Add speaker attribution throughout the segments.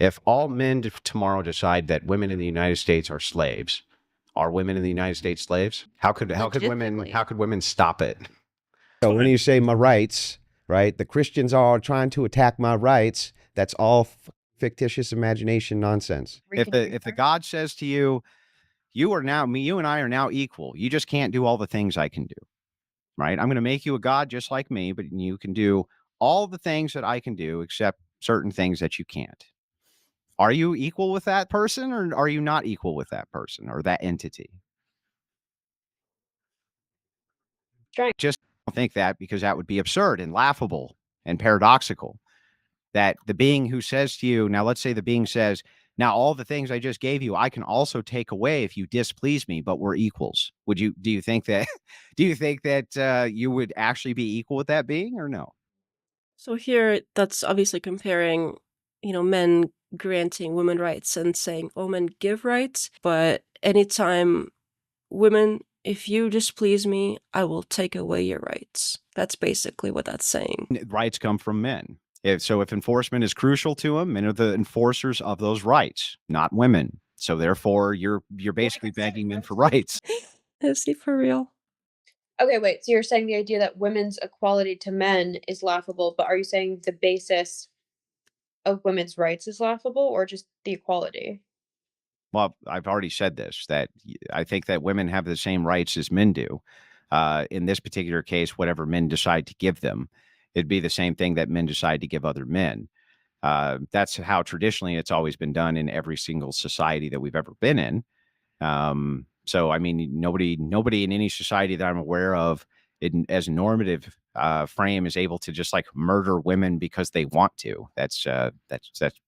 Speaker 1: If all men tomorrow decide that women in the United States are slaves, are women in the United States slaves? How could women stop it?
Speaker 2: So when you say my rights, right, the Christians are trying to attack my rights. That's all fictitious imagination nonsense.
Speaker 1: If the God says to you, you and I are now equal. You just can't do all the things I can do, right? I'm going to make you a God just like me, but you can do all the things that I can do except certain things that you can't. Are you equal with that person, or are you not equal with that person or that entity? Just don't think that, because that would be absurd and laughable and paradoxical. That the being who says to you, now let's say the being says, now all the things I just gave you, I can also take away if you displease me, but we're equals. Do you think that, you would actually be equal with that being, or no?
Speaker 3: So here, that's obviously comparing, men granting women rights and saying, oh, men give rights, but anytime women, if you displease me, I will take away your rights. That's basically what that's saying.
Speaker 1: Rights come from men. If enforcement is crucial to them, men are the enforcers of those rights, not women. So therefore, you're basically begging men for rights.
Speaker 3: Is he for real?
Speaker 4: Okay, wait. So you're saying the idea that women's equality to men is laughable, but are you saying the basis of women's rights is laughable or just the equality?
Speaker 1: Well, I've already said this, that I think that women have the same rights as men do. In this particular case, whatever men decide to give them, it'd be the same thing that men decide to give other men. That's how traditionally it's always been done in every single society that we've ever been in. So, I mean, nobody in any society that I'm aware of, as a normative frame, is able to just like murder women because they want to. That's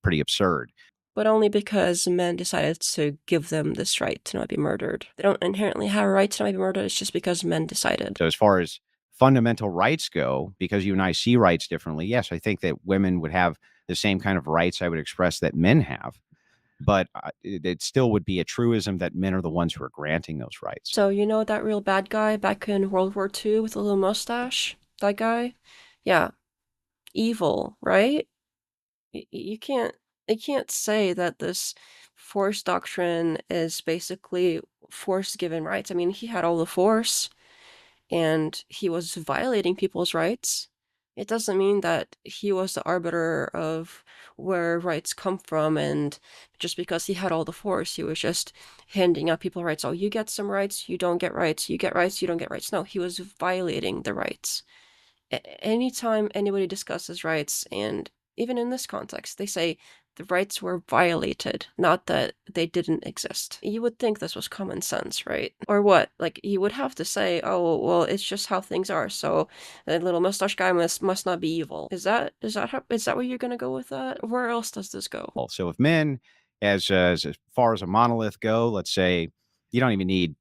Speaker 1: pretty absurd.
Speaker 3: But only because men decided to give them this right to not be murdered. They don't inherently have a right to not be murdered. It's just because men decided.
Speaker 1: So as far as fundamental rights go, because you and I see rights differently, yes, I think that women would have the same kind of rights I would express that men have, but it still would be a truism that men are the ones who are granting those rights.
Speaker 3: So you know that real bad guy back in World War II with a little mustache? That guy? Yeah. Evil, right? You can't say that this force doctrine is basically force given rights. I mean, he had all the force and he was violating people's rights. It doesn't mean that he was the arbiter of where rights come from, and just because he had all the force, he was just handing out people rights. Oh, you get some rights, you don't get rights, you get rights, you don't get rights. No, he was violating the rights. Anytime anybody discusses rights, and even in this context, they say the rights were violated, not that they didn't exist. You would think this was common sense, right? Or what? Like, you would have to say, oh, well, it's just how things are, so the little mustache guy must not be evil. Is that where you're gonna go with that? Where else does this go?
Speaker 1: So if men, as far as a monolith go, let's say you don't even need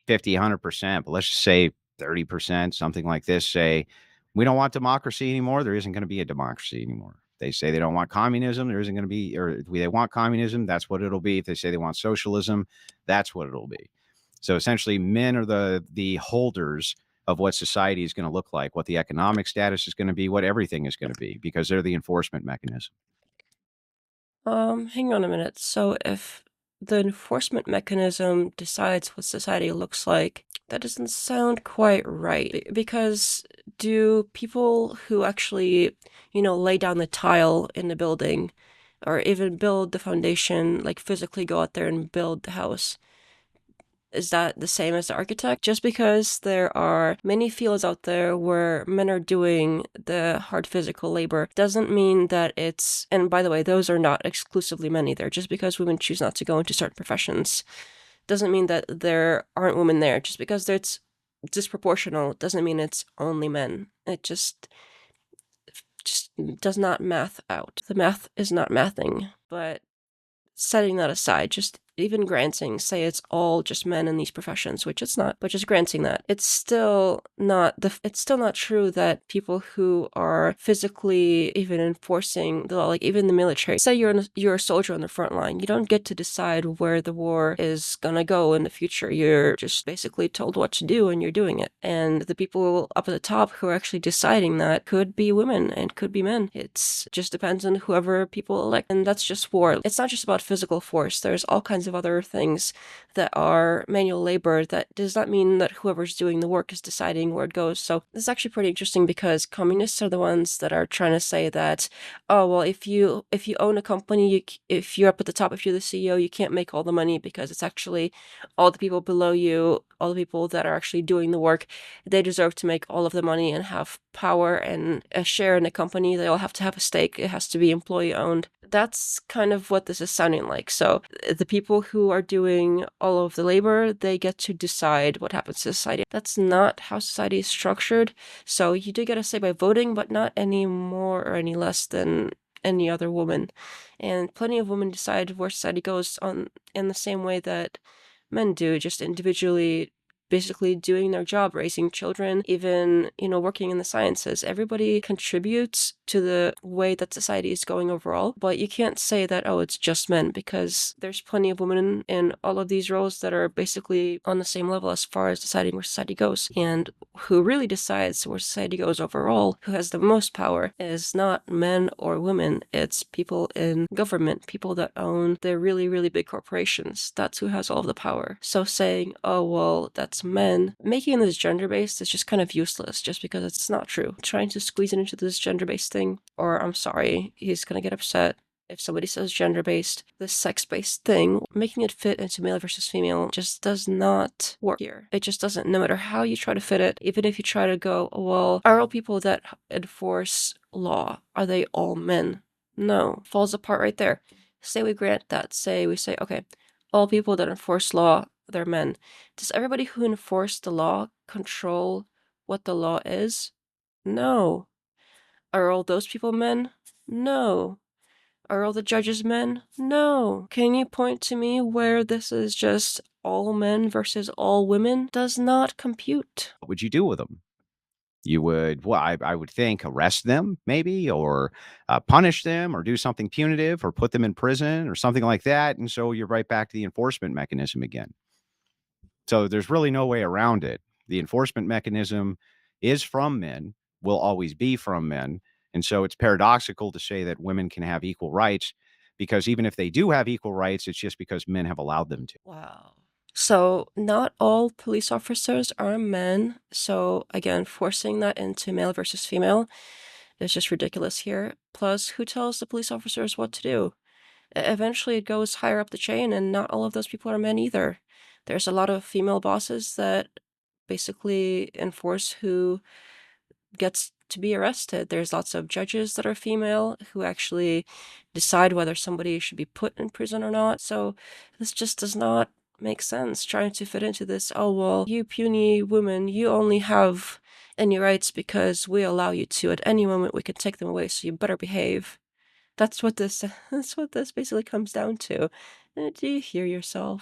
Speaker 1: 50, 100%, but let's just say 30%, something like this, say, we don't want democracy anymore. There isn't going to be a democracy anymore. They say they don't want communism. There isn't going to be, or they want communism. That's what it'll be. If they say they want socialism, that's what it'll be. So essentially, men are the holders of what society is going to look like, what the economic status is going to be, what everything is going to be, because they're the enforcement mechanism.
Speaker 3: Hang on a minute. So if the enforcement mechanism decides what society looks like, that doesn't sound quite right. Because do people who actually, lay down the tile in the building or even build the foundation, like physically go out there and build the house, is that the same as the architect? Just because there are many fields out there where men are doing the hard physical labor doesn't mean that it's, and by the way, those are not exclusively men either. Just because women choose not to go into certain professions doesn't mean that there aren't women there. Just because it's disproportional doesn't mean it's only men. It just does not math out. The math is not mathing. But setting that aside, just even granting, say it's all just men in these professions, which it's not, but just granting that, it's still not true that people who are physically even enforcing the law, like even the military, say you're a soldier on the front line, you don't get to decide where the war is gonna go in the future. You're just basically told what to do and you're doing it. And the people up at the top who are actually deciding that could be women and could be men. It's just depends on whoever people elect. And that's just war. It's not just about physical force. There's all kinds of other things that are manual labor. That does not mean that whoever's doing the work is deciding where it goes. So this is actually pretty interesting because communists are the ones that are trying to say that, oh, well, if you own a company, if you're up at the top, if you're the CEO, you can't make all the money because it's actually all the people below you, all the people that are actually doing the work, they deserve to make all of the money and have power and a share in the company. They all have to have a stake. It has to be employee owned. That's kind of what this is sounding like. So the people who are doing all of the labor, they get to decide what happens to society. That's not how society is structured. So you do get a say by voting, but not any more or any less than any other woman. And plenty of women decide where society goes in the same way that men do, just individually, basically doing their job, raising children, even, working in the sciences. Everybody contributes to the way that society is going overall, but you can't say that, oh, it's just men, because there's plenty of women in all of these roles that are basically on the same level as far as deciding where society goes. And who really decides where society goes overall, who has the most power, is not men or women. It's people in government, people that own the really, really big corporations. That's who has all of the power. So saying, oh, well, that's men, making this gender-based is just kind of useless just because it's not true. Trying to squeeze it into this gender-based thing, or I'm sorry, he's gonna get upset if somebody says gender-based, this sex-based thing, making it fit into male versus female just does not work here. It just doesn't, no matter how you try to fit it. Even if you try to go, well, are all people that enforce law, are they all men? No, falls apart right there. Say we grant that. Say we say, okay, all people that enforce law, they're men. Does everybody who enforce the law control what the law is? No. Are all those people men? No. Are all the judges men? No. Can you point to me where this is just all men versus all women? Does not compute.
Speaker 1: What would you do with them? You would, well, I would think arrest them maybe, or punish them, or do something punitive, or put them in prison or something like that. And so you're right back to the enforcement mechanism again. So there's really no way around it. The enforcement mechanism is from men, will always be from men. And so it's paradoxical to say that women can have equal rights, because even if they do have equal rights, it's just because men have allowed them to.
Speaker 3: Wow. So not all police officers are men. So again, forcing that into male versus female is just ridiculous here. Plus, who tells the police officers what to do? Eventually it goes higher up the chain, and not all of those people are men either. There's a lot of female bosses that basically enforce who gets to be arrested. There's lots of judges that are female who actually decide whether somebody should be put in prison or not. So this just does not make sense, trying to fit into this, oh, well, you puny woman, you only have any rights because we allow you to. At any moment we could take them away, so you better behave. That's what this basically comes down to. Do you hear yourself?